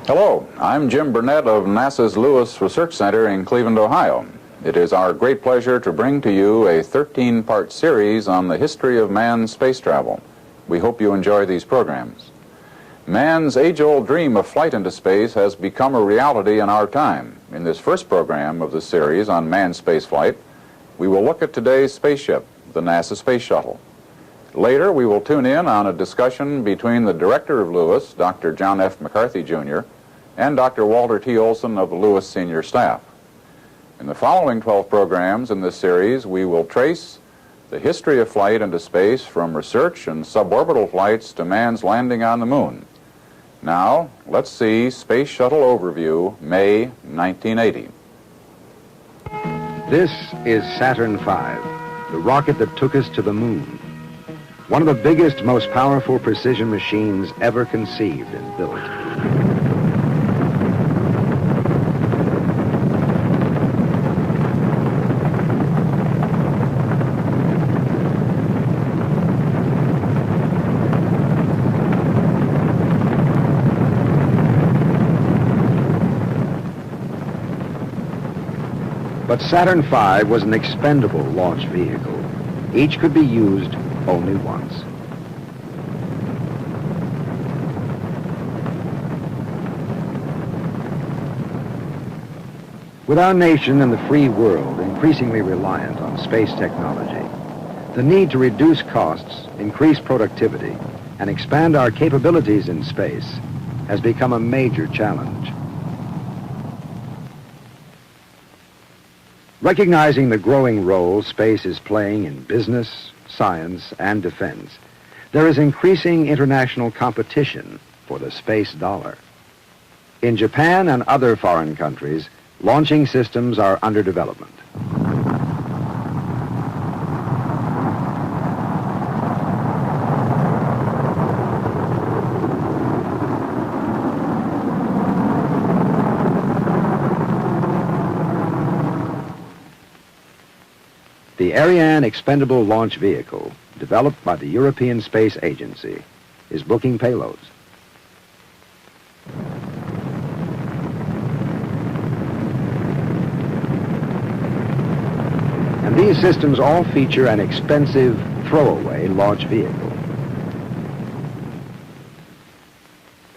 Hello, I'm Jim Burnett of NASA's Lewis Research Center in Cleveland, Ohio. It is our great pleasure to bring to you a 13-part series on the history of man's space travel. We hope you enjoy these programs. Man's age-old dream of flight into space has become a reality in our time. In this first program of the series on manned spaceflight, we will look at today's spaceship, the NASA Space Shuttle. Later, we will tune in on a discussion between the director of Lewis, Dr. John F. McCarthy, Jr., and Dr. Walter T. Olson of the Lewis Senior Staff. In the following 12 programs in this series, we will trace the history of flight into space from research and suborbital flights to man's landing on the moon. Now, let's see Space Shuttle Overview, May 1980. This is Saturn V, the rocket that took us to the moon. One of the biggest, most powerful precision machines ever conceived and built. But Saturn V was an expendable launch vehicle. Each could be used only once. With our nation and the free world increasingly reliant on space technology, the need to reduce costs, increase productivity, and expand our capabilities in space has become a major challenge. Recognizing the growing role space is playing in business, science, and defense, there is increasing international competition for the space dollar. In Japan and other foreign countries, launching systems are under development. The Ariane Expendable Launch Vehicle, developed by the European Space Agency, is booking payloads. And these systems all feature an expensive throwaway launch vehicle.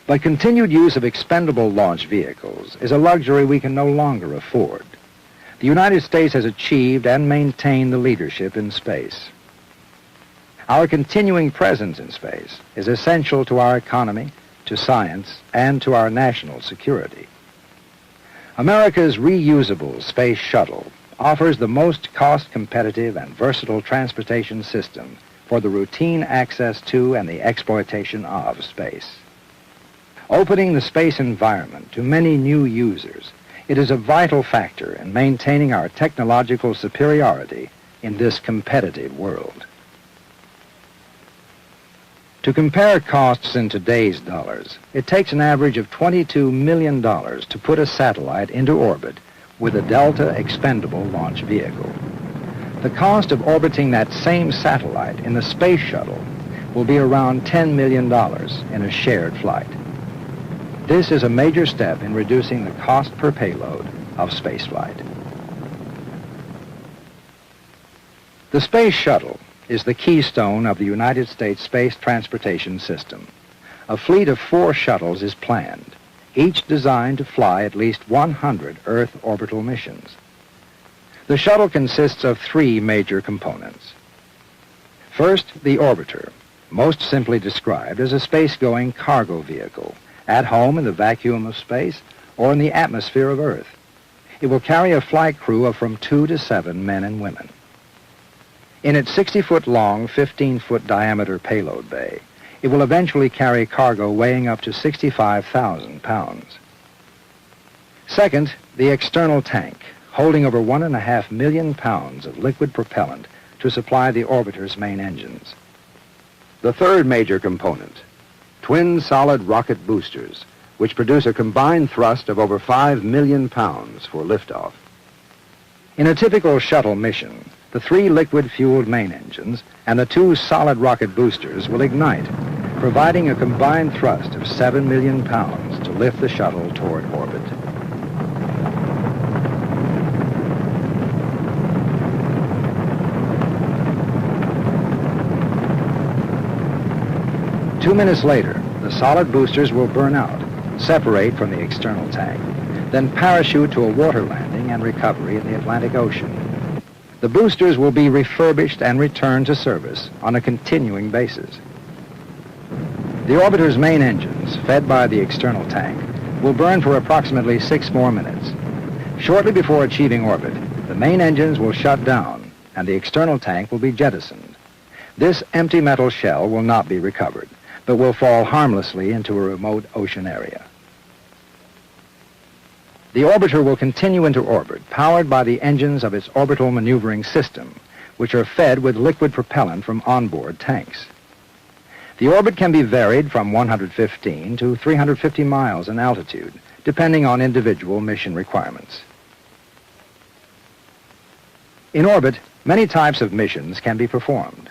But continued use of expendable launch vehicles is a luxury we can no longer afford. The United States has achieved and maintained the leadership in space. Our continuing presence in space is essential to our economy, to science, and to our national security. America's reusable space shuttle offers the most cost-competitive and versatile transportation system for the routine access to and the exploitation of space. Opening the space environment to many new users, it is a vital factor in maintaining our technological superiority in this competitive world. To compare costs in today's dollars, it takes an average of $22 million to put a satellite into orbit with a Delta expendable launch vehicle. The cost of orbiting that same satellite in the space shuttle will be around $10 million in a shared flight. This is a major step in reducing the cost per payload of spaceflight. The Space Shuttle is the keystone of the United States space transportation system. A fleet of 4 shuttles is planned, each designed to fly at least 100 Earth orbital missions. The shuttle consists of 3 major components. First, the orbiter, most simply described as a space-going cargo vehicle, at home in the vacuum of space or in the atmosphere of Earth. It will carry a flight crew of from 2 to 7 men and women. In its 60-foot-long, 15-foot diameter payload bay, it will eventually carry cargo weighing up to 65,000 pounds. Second, the external tank, holding over 1.5 million pounds of liquid propellant to supply the orbiter's main engines. The third major component, twin solid rocket boosters, which produce a combined thrust of over 5 million pounds for liftoff. In a typical shuttle mission, the 3 liquid-fueled main engines and the 2 solid rocket boosters will ignite, providing a combined thrust of 7 million pounds to lift the shuttle toward orbit. Two minutes later, the solid boosters will burn out, separate from the external tank, then parachute to a water landing and recovery in the Atlantic Ocean. The boosters will be refurbished and returned to service on a continuing basis. The orbiter's main engines, fed by the external tank, will burn for approximately 6 more minutes. Shortly before achieving orbit, the main engines will shut down and the external tank will be jettisoned. This empty metal shell will not be recovered, but will fall harmlessly into a remote ocean area. The orbiter will continue into orbit, powered by the engines of its orbital maneuvering system, which are fed with liquid propellant from onboard tanks. The orbit can be varied from 115 to 350 miles in altitude, depending on individual mission requirements. In orbit, many types of missions can be performed.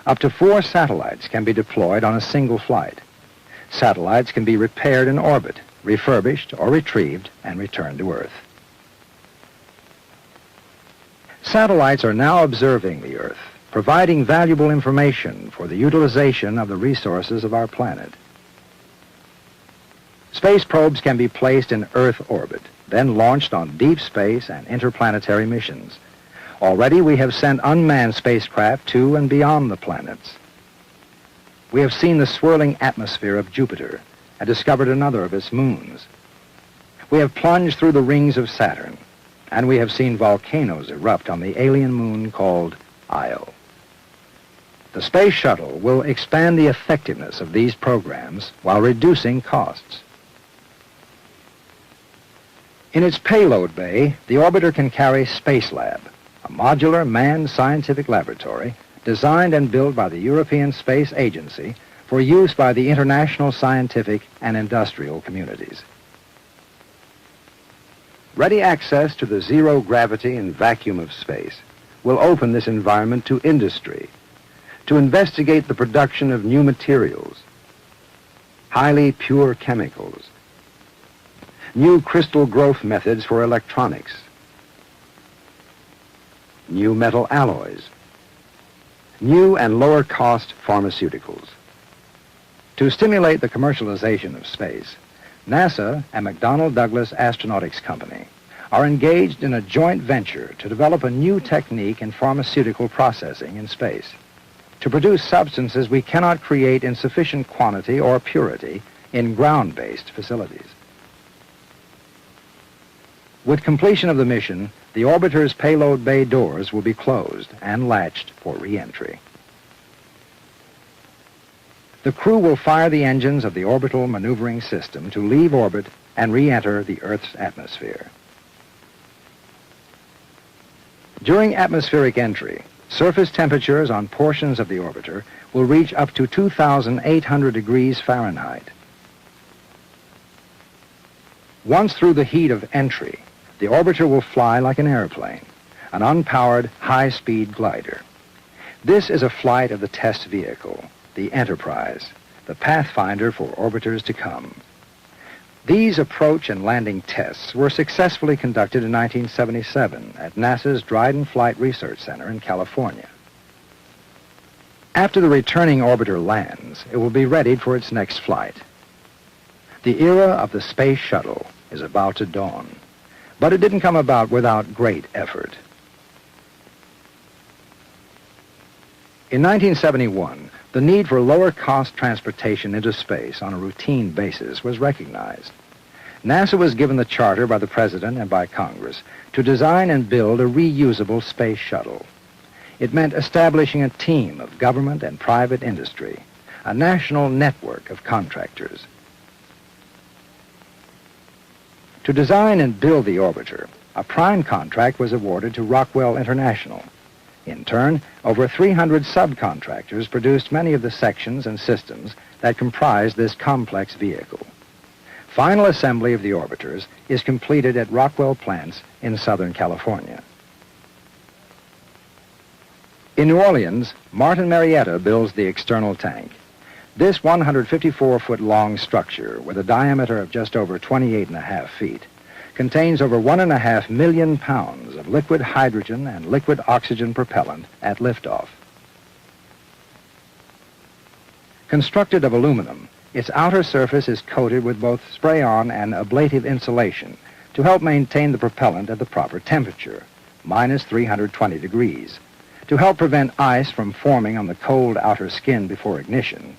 Up to 4 satellites can be deployed on a single flight. Satellites can be repaired in orbit, refurbished or retrieved, and returned to Earth. Satellites are now observing the Earth, providing valuable information for the utilization of the resources of our planet. Space probes can be placed in Earth orbit, then launched on deep space and interplanetary missions. Already we have sent unmanned spacecraft to and beyond the planets. We have seen the swirling atmosphere of Jupiter and discovered another of its moons. We have plunged through the rings of Saturn, and we have seen volcanoes erupt on the alien moon called Io. The Space Shuttle will expand the effectiveness of these programs while reducing costs. In its payload bay, the orbiter can carry Space Lab, a modular manned scientific laboratory designed and built by the European Space Agency for use by the international scientific and industrial communities. Ready access to the zero gravity and vacuum of space will open this environment to industry, to investigate the production of new materials, highly pure chemicals, new crystal growth methods for electronics, new metal alloys, new and lower-cost pharmaceuticals. To stimulate the commercialization of space, NASA and McDonnell Douglas Astronautics Company are engaged in a joint venture to develop a new technique in pharmaceutical processing in space, to produce substances we cannot create in sufficient quantity or purity in ground-based facilities. With completion of the mission, the orbiter's payload bay doors will be closed and latched for re-entry. The crew will fire the engines of the orbital maneuvering system to leave orbit and re-enter the Earth's atmosphere. During atmospheric entry, surface temperatures on portions of the orbiter will reach up to 2,800 degrees Fahrenheit. Once through the heat of entry, the orbiter will fly like an airplane, an unpowered, high-speed glider. This is a flight of the test vehicle, the Enterprise, the pathfinder for orbiters to come. These approach and landing tests were successfully conducted in 1977 at NASA's Dryden Flight Research Center in California. After the returning orbiter lands, it will be readied for its next flight. The era of the Space Shuttle is about to dawn, but it didn't come about without great effort. In 1971, the need for lower-cost transportation into space on a routine basis was recognized. NASA was given the charter by the President and by Congress to design and build a reusable space shuttle. It meant establishing a team of government and private industry, a national network of contractors. To design and build the orbiter, a prime contract was awarded to Rockwell International. In turn, over 300 subcontractors produced many of the sections and systems that comprise this complex vehicle. Final assembly of the orbiters is completed at Rockwell plants in Southern California. In New Orleans, Martin Marietta builds the external tank. This 154-foot-long structure, with a diameter of just over 28.5 feet, contains over 1.5 million pounds of liquid hydrogen and liquid oxygen propellant at liftoff. Constructed of aluminum, its outer surface is coated with both spray-on and ablative insulation to help maintain the propellant at the proper temperature, minus 320 degrees, to help prevent ice from forming on the cold outer skin before ignition,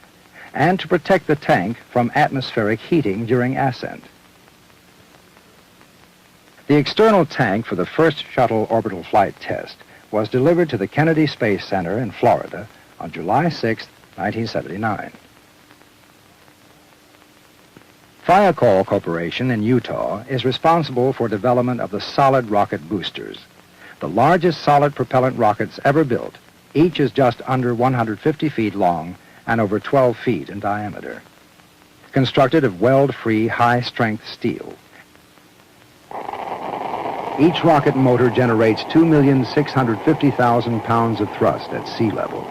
and to protect the tank from atmospheric heating during ascent. The external tank for the first shuttle orbital flight test was delivered to the Kennedy Space Center in Florida on July 6, 1979. Fiocol Corporation in Utah is responsible for development of the solid rocket boosters, the largest solid propellant rockets ever built. Each is just under 150 feet long and over 12 feet in diameter. Constructed of weld-free, high-strength steel. Each rocket motor generates 2,650,000 pounds of thrust at sea level.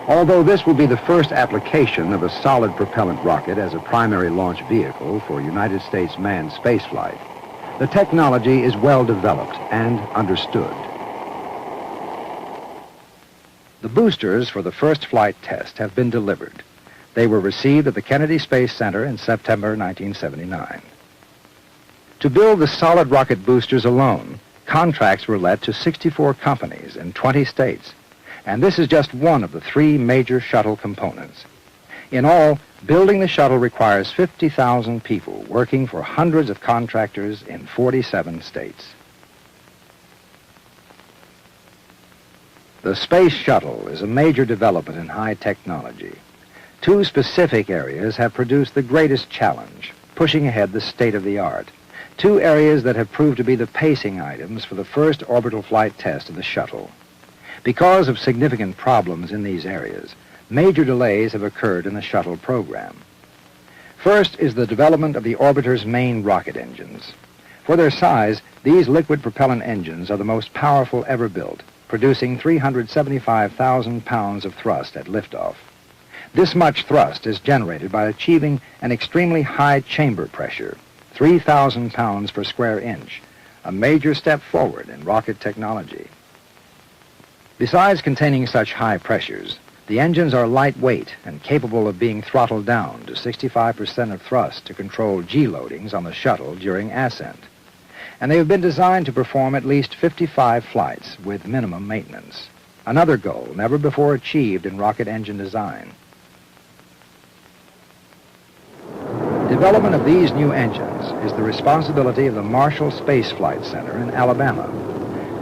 Although this will be the first application of a solid propellant rocket as a primary launch vehicle for United States manned spaceflight, the technology is well developed and understood. The boosters for the first flight test have been delivered. They were received at the Kennedy Space Center in September 1979. To build the solid rocket boosters alone, contracts were let to 64 companies in 20 states, and this is just one of the 3 major shuttle components. In all, building the shuttle requires 50,000 people working for hundreds of contractors in 47 states. The space shuttle is a major development in high technology. 2 specific areas have produced the greatest challenge, pushing ahead the state of the art. 2 areas that have proved to be the pacing items for the first orbital flight test of the shuttle. Because of significant problems in these areas, major delays have occurred in the shuttle program. First is the development of the orbiter's main rocket engines. For their size, these liquid propellant engines are the most powerful ever built, producing 375,000 pounds of thrust at liftoff. This much thrust is generated by achieving an extremely high chamber pressure, 3,000 pounds per square inch, a major step forward in rocket technology. Besides containing such high pressures, the engines are lightweight and capable of being throttled down to 65% of thrust to control G-loadings on the shuttle during ascent. And they have been designed to perform at least 55 flights with minimum maintenance, another goal never before achieved in rocket engine design. Development of these new engines is the responsibility of the Marshall Space Flight Center in Alabama.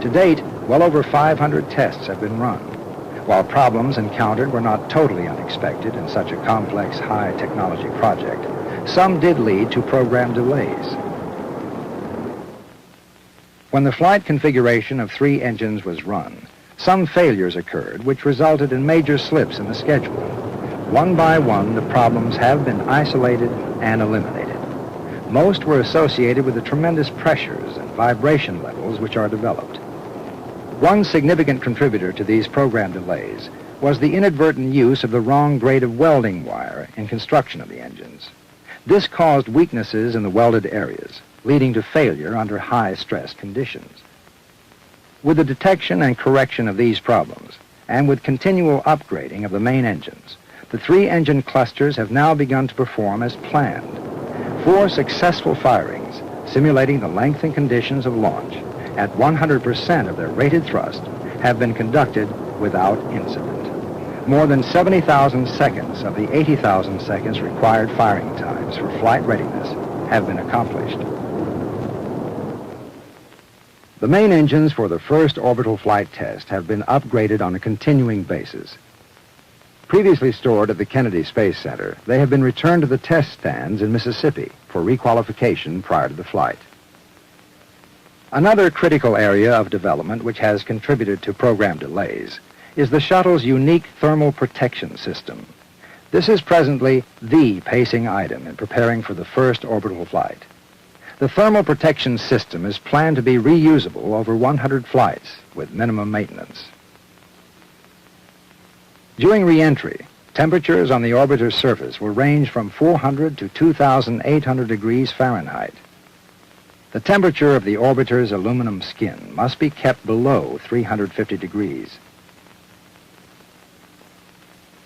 To date, well over 500 tests have been run. While problems encountered were not totally unexpected in such a complex high-technology project, some did lead to program delays. When the flight configuration of 3 engines was run, some failures occurred which resulted in major slips in the schedule. One by one, the problems have been isolated and eliminated. Most were associated with the tremendous pressures and vibration levels which are developed. One significant contributor to these program delays was the inadvertent use of the wrong grade of welding wire in construction of the engines. This caused weaknesses in the welded areas, leading to failure under high-stress conditions. With the detection and correction of these problems, and with continual upgrading of the main engines, the 3 engine clusters have now begun to perform as planned. 4 successful firings, simulating the length and conditions of launch, at 100% of their rated thrust, have been conducted without incident. More than 70,000 seconds of the 80,000 seconds required firing times for flight readiness have been accomplished. The main engines for the first orbital flight test have been upgraded on a continuing basis. Previously stored at the Kennedy Space Center, they have been returned to the test stands in Mississippi for requalification prior to the flight. Another critical area of development which has contributed to program delays is the shuttle's unique thermal protection system. This is presently the pacing item in preparing for the first orbital flight. The thermal protection system is planned to be reusable over 100 flights with minimum maintenance. During re-entry, temperatures on the orbiter's surface will range from 400 to 2,800 degrees Fahrenheit. The temperature of the orbiter's aluminum skin must be kept below 350 degrees.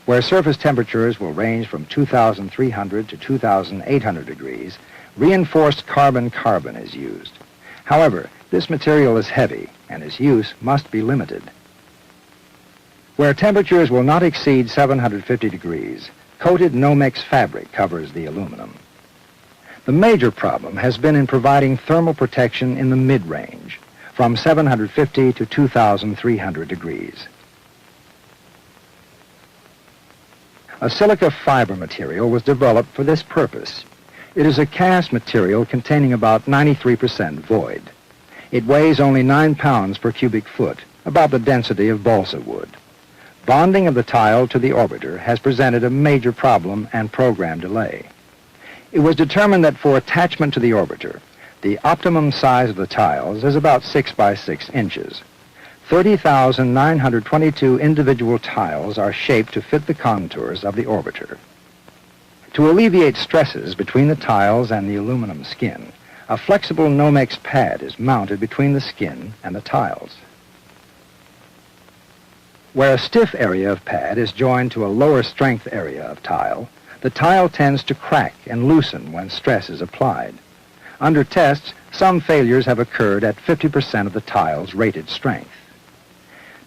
Where surface temperatures will range from 2,300 to 2,800 degrees, reinforced carbon-carbon is used. However, this material is heavy and its use must be limited. Where temperatures will not exceed 750 degrees, coated Nomex fabric covers the aluminum. The major problem has been in providing thermal protection in the mid-range, from 750 to 2,300 degrees. A silica fiber material was developed for this purpose. It is a cast material containing about 93% void. It weighs only 9 pounds per cubic foot, about the density of balsa wood. Bonding of the tile to the orbiter has presented a major problem and program delay. It was determined that for attachment to the orbiter, the optimum size of the tiles is about 6 by 6 inches. 30,922 individual tiles are shaped to fit the contours of the orbiter. To alleviate stresses between the tiles and the aluminum skin, a flexible Nomex pad is mounted between the skin and the tiles. Where a stiff area of pad is joined to a lower strength area of tile, the tile tends to crack and loosen when stress is applied. Under tests, some failures have occurred at 50% of the tile's rated strength.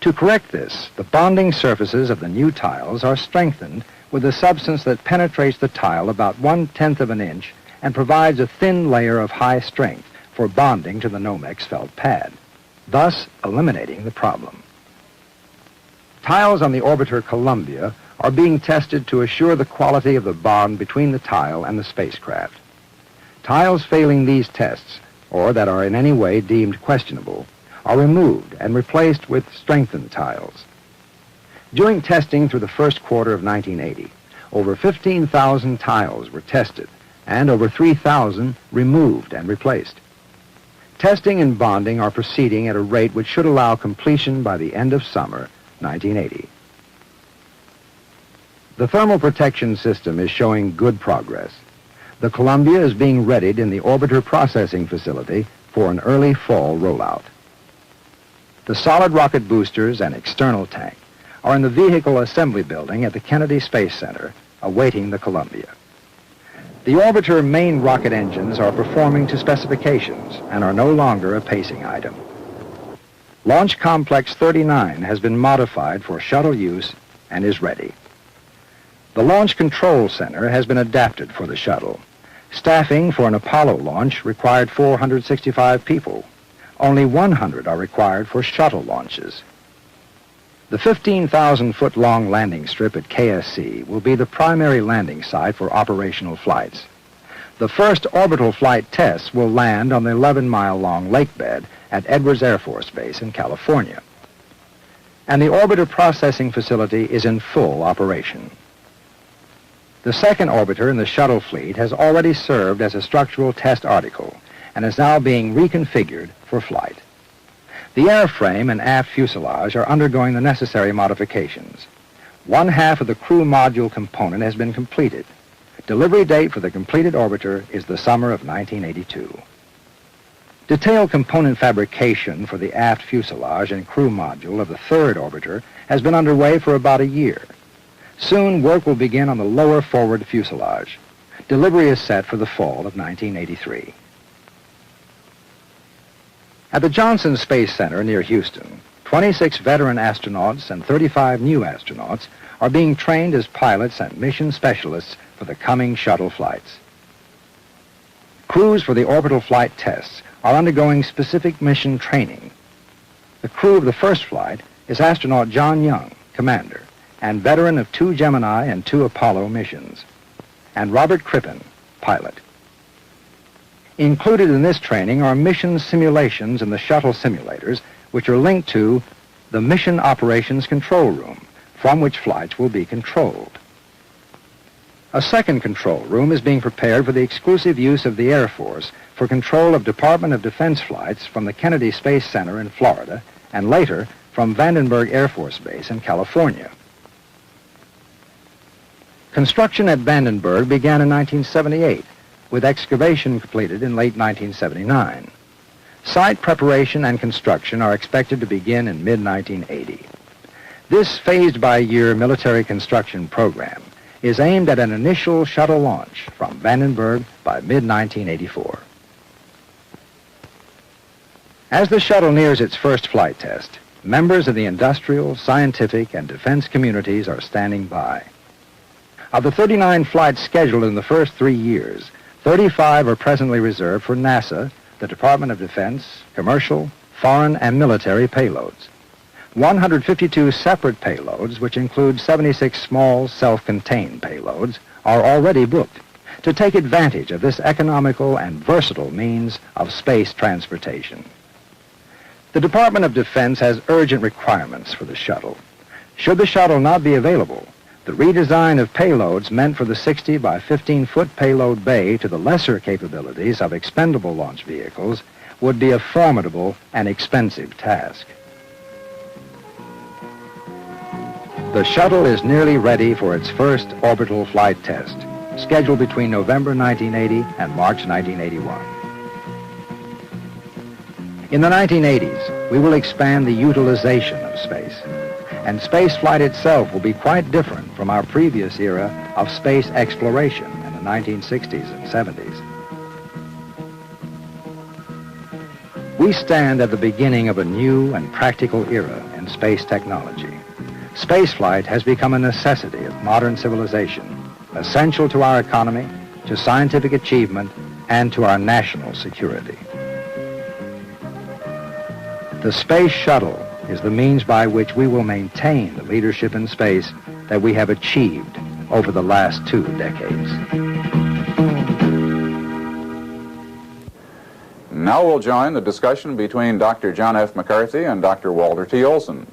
To correct this, the bonding surfaces of the new tiles are strengthened with a substance that penetrates the tile about 1/10 of an inch and provides a thin layer of high strength for bonding to the Nomex felt pad, thus eliminating the problem. Tiles on the orbiter Columbia are being tested to assure the quality of the bond between the tile and the spacecraft. Tiles failing these tests, or that are in any way deemed questionable, are removed and replaced with strengthened tiles. During testing through the first quarter of 1980, over 15,000 tiles were tested and over 3,000 removed and replaced. Testing and bonding are proceeding at a rate which should allow completion by the end of summer 1980. The thermal protection system is showing good progress. The Columbia is being readied in the orbiter processing facility for an early fall rollout. The solid rocket boosters and external tank are in the vehicle assembly building at the Kennedy Space Center, awaiting the Columbia. The orbiter main rocket engines are performing to specifications and are no longer a pacing item. Launch Complex 39 has been modified for shuttle use and is ready. The Launch Control Center has been adapted for the shuttle. Staffing for an Apollo launch required 465 people. Only 100 are required for shuttle launches. The 15,000-foot-long landing strip at KSC will be the primary landing site for operational flights. The first orbital flight tests will land on the 11-mile-long lake bed at Edwards Air Force Base in California. And the orbiter processing facility is in full operation. The second orbiter in the shuttle fleet has already served as a structural test article and is now being reconfigured for flight. The airframe and aft fuselage are undergoing the necessary modifications. One half of the crew module component has been completed. Delivery date for the completed orbiter is the summer of 1982. Detailed component fabrication for the aft fuselage and crew module of the third orbiter has been underway for about a year. Soon work will begin on the lower forward fuselage. Delivery is set for the fall of 1983. At the Johnson Space Center near Houston, 26 veteran astronauts and 35 new astronauts are being trained as pilots and mission specialists for the coming shuttle flights. Crews for the orbital flight tests are undergoing specific mission training. The crew of the first flight is astronaut John Young, commander, and veteran of 2 Gemini and 2 Apollo missions, and Robert Crippen, pilot. Included in this training are mission simulations in the shuttle simulators, which are linked to the Mission Operations Control Room, from which flights will be controlled. A second control room is being prepared for the exclusive use of the Air Force for control of Department of Defense flights from the Kennedy Space Center in Florida and later from Vandenberg Air Force Base in California. Construction at Vandenberg began in 1978, with excavation completed in late 1979. Site preparation and construction are expected to begin in mid-1980. This phased-by-year military construction program is aimed at an initial shuttle launch from Vandenberg by mid-1984. As the shuttle nears its first flight test, members of the industrial, scientific, and defense communities are standing by. Of the 39 flights scheduled in the first 3 years, 35 are presently reserved for NASA, the Department of Defense, commercial, foreign, and military payloads. 152 separate payloads, which include 76 small, self-contained payloads, are already booked to take advantage of this economical and versatile means of space transportation. The Department of Defense has urgent requirements for the shuttle. Should the shuttle not be available, the redesign of payloads meant for the 60 by 15-foot payload bay to the lesser capabilities of expendable launch vehicles would be a formidable and expensive task. The shuttle is nearly ready for its first orbital flight test, scheduled between November 1980 and March 1981. In the 1980s, we will expand the utilization of space, and spaceflight itself will be quite different from our previous era of space exploration in the 1960s and 70s. We stand at the beginning of a new and practical era in space technology. Spaceflight has become a necessity of modern civilization, essential to our economy, to scientific achievement, and to our national security. The Space Shuttle is the means by which we will maintain the leadership in space that we have achieved over the last 2 decades. Now we'll join the discussion between Dr. John F. McCarthy and Dr. Walter T. Olson.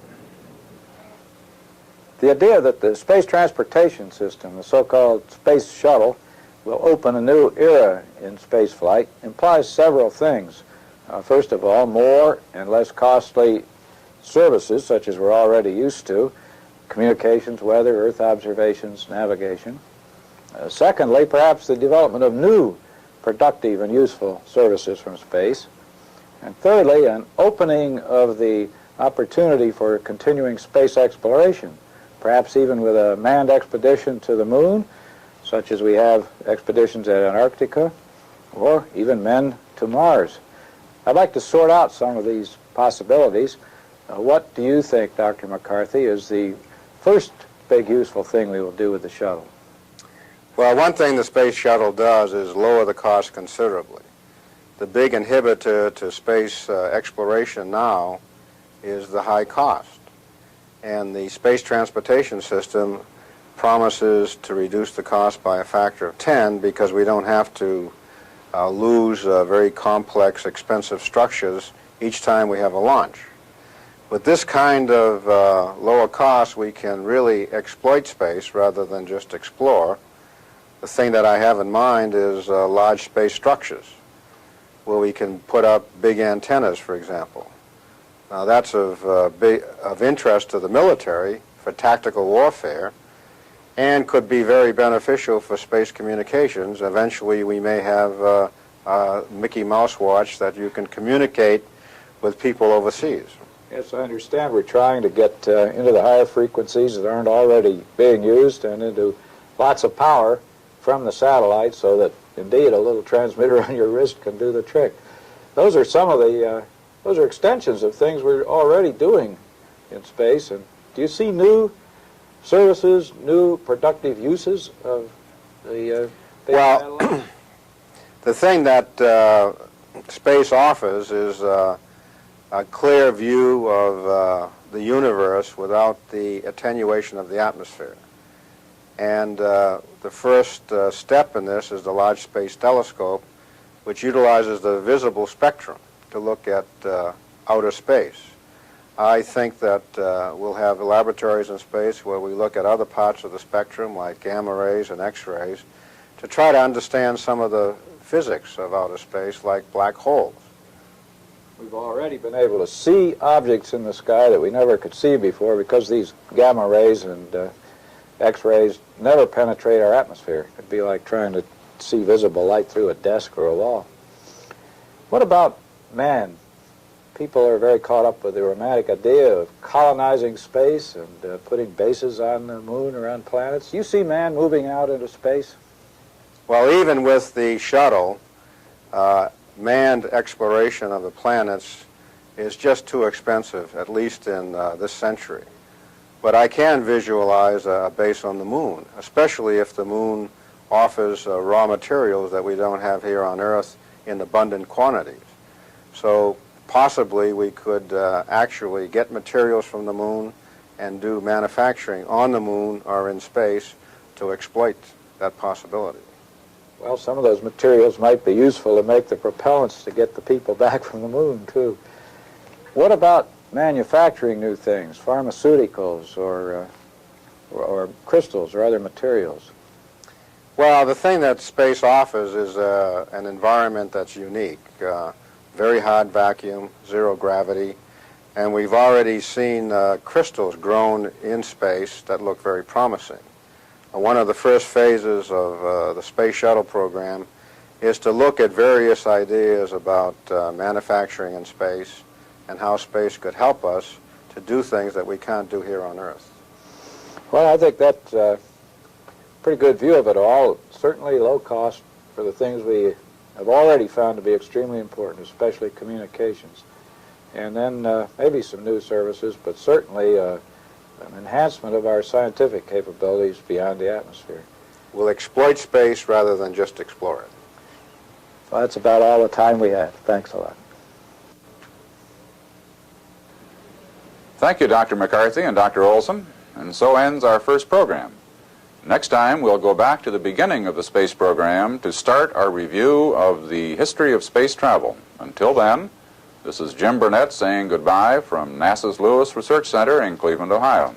The idea that the space transportation system, the so-called Space Shuttle, will open a new era in space flight implies several things. First of all, more and less costly services, such as we're already used to, communications, weather, Earth observations, navigation. Secondly, perhaps the development of new productive and useful services from space. And thirdly, an opening of the opportunity for continuing space exploration, perhaps even with a manned expedition to the moon, such as we have expeditions at Antarctica, or even men to Mars. I'd like to sort out some of these possibilities. What do you think, Dr. McCarthy, is the first big useful thing we will do with the shuttle? Well, one thing the Space Shuttle does is lower the cost considerably. The big inhibitor to space exploration now is the high cost. And the space transportation system promises to reduce the cost by a factor of 10 because we don't have to lose very complex, expensive structures each time we have a launch. With this kind of lower cost, we can really exploit space rather than just explore. The thing that I have in mind is large space structures, where we can put up big antennas, for example. Now that's of interest to the military for tactical warfare and could be very beneficial for space communications. Eventually we may have a Mickey Mouse watch that you can communicate with people overseas. Yes, I understand we're trying to get into the higher frequencies that aren't already being used and into lots of power from the satellite so that indeed a little transmitter on your wrist can do the trick. Those are some of the those are extensions of things we're already doing in space. And do you see new services, new productive uses of the satellite? The thing that space offers is a clear view of the universe without the attenuation of the atmosphere. And the first step in this is the Large Space Telescope, which utilizes the visible spectrum to look at outer space. I think that we'll have laboratories in space where we look at other parts of the spectrum, like gamma rays and X-rays, to try to understand some of the physics of outer space, like black holes. We've already been able to see objects in the sky that we never could see before because these gamma rays and X-rays never penetrate our atmosphere. It'd be like trying to see visible light through a desk or a wall. What about man? People are very caught up with the romantic idea of colonizing space and putting bases on the moon or on planets. You see man moving out into space? Well, even with the shuttle, manned exploration of the planets is just too expensive, at least in this century. But I can visualize a base on the moon, especially if the moon offers raw materials that we don't have here on Earth in abundant quantities. So possibly we could actually get materials from the moon and do manufacturing on the moon or in space to exploit that possibility. Well, some of those materials might be useful to make the propellants to get the people back from the moon, too. What about manufacturing new things, pharmaceuticals or crystals or other materials? Well, the thing that space offers is an environment that's unique. Very hard vacuum, zero gravity, and we've already seen crystals grown in space that look very promising. One of the first phases of the Space Shuttle program is to look at various ideas about manufacturing in space and how space could help us to do things that we can't do here on Earth. Well, I think that's a pretty good view of it all. Certainly low cost for the things we have already found to be extremely important, especially communications. And then maybe some new services, but certainly an enhancement of our scientific capabilities beyond the atmosphere. We'll exploit space rather than just explore it. Well, that's about all the time we have. Thanks a lot. Thank you, Dr. McCarthy and Dr. Olson. And so ends our first program. Next time, we'll go back to the beginning of the space program to start our review of the history of space travel. Until then, this is Jim Burnett saying goodbye from NASA's Lewis Research Center in Cleveland, Ohio.